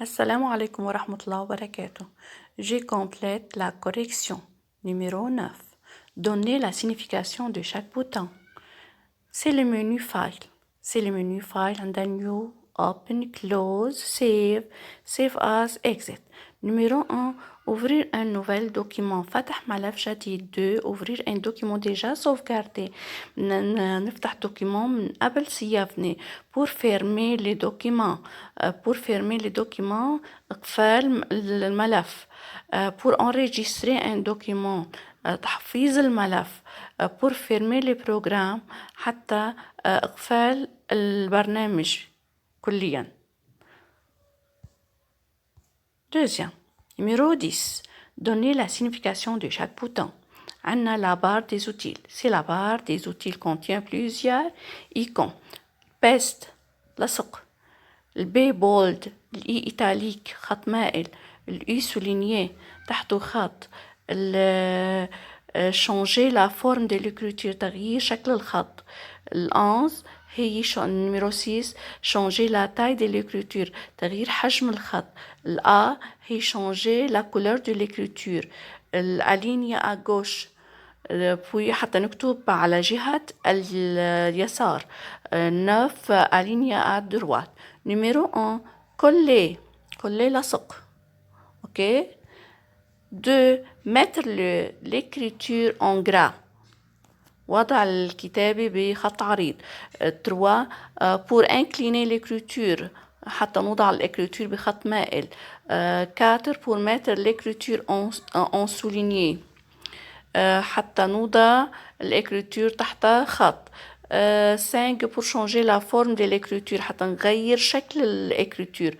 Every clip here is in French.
Assalamu alaikum wa rahmatullahi wa barakatuh. Je complète la correction. Numéro 9. Donnez la signification de chaque bouton. C'est le menu File. C'est le menu File. On a New, Open, Close, Save, Save As, Exit. Numéro 1. Ouvrir un nouvel document. فتح ملف جديد. 2. Ouvrir un document déjà sauvegardé. نفتح document من قبل صيافني. Pour fermer les documents. Pour fermer les documents. إقفال الملف. Pour enregistrer un document. تحفيظ الملف. Pour fermer les programmes. حتى إقفال البرنامج كلياً. Deuxième. Numéro 10. Donnez la signification de chaque bouton. On a la barre des outils. C'est la barre des outils contient plusieurs icônes. Peste, لصق. Le B bold, le I italique, خط مائل. Le U souligné, تحته خط. changer la forme de l'écriture, تغيير شكل الخط. ال 11 هي numéro 6 changer la taille de l'écriture تغيير حجم الخط. ال A هي changer la couleur de l'écriture. aligner à gauche puis حتى نكتب على جهة اليسار. 9 aligner à droite. Numéro 1 coller لصق. OK. 2 mettre l'écriture en gras. وضع الكتابة بخط عريض. 3 pour incliner l'écriture حتى نوضع l'écriture بخط مائل. 4 pour mettre l'écriture en souligné حتى نوضع l'écriture تحت خط. 5 pour changer la forme de l'écriture حتى نغير شكل l'écriture.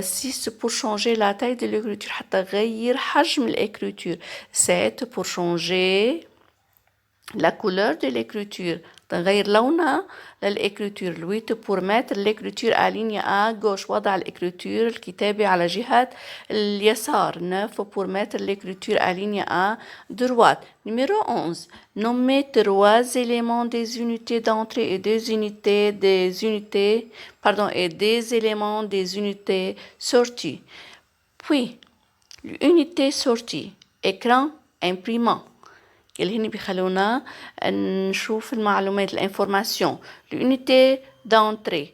6 pour changer la taille de l'écriture حتى نغير حجم l'écriture. 7 pour changer la couleur de l'écriture تغير لونها للإكريتور. 8 pour mettre l'écriture alignée à gauche وضع الإكريتور الكتابة على جهة اليسار. 9 pour mettre l'écriture alignée à droite. Numéro 11. Nommer 3 éléments des unités d'entrée et des éléments des unités sorties. Puis, l'unité sortie, écran imprimant. اللي هني بيخلونا نشوف المعلومات الانفورماسيون. l'unité d'entrée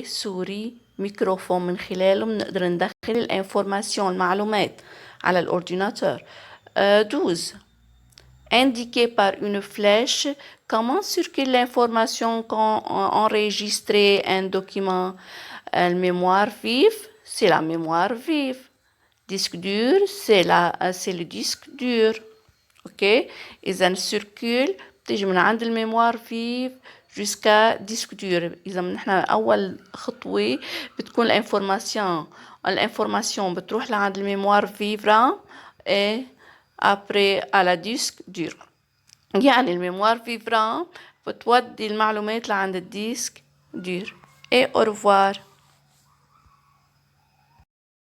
سوري ميكروفون من خلاله بنقدر ندخل الانفورماسيون المعلومات على الاورديناتور. 12 indiqué par une flèche comment circule l'information quand enregistrer un document. La mémoire vive, c'est la mémoire vive. Disque dur, c'est le disque dur. اوكي اذا circule بتيجي من عند الميموار فيف jusqu'à disque dur. اذا نحن اول خطوه بتكون الانفورماسيون بتروح لعند الميموار فيف رام et après à la disque dur. يعني الميموار فيف رام بتودي المعلومات لعند الديسك دور. et au revoir.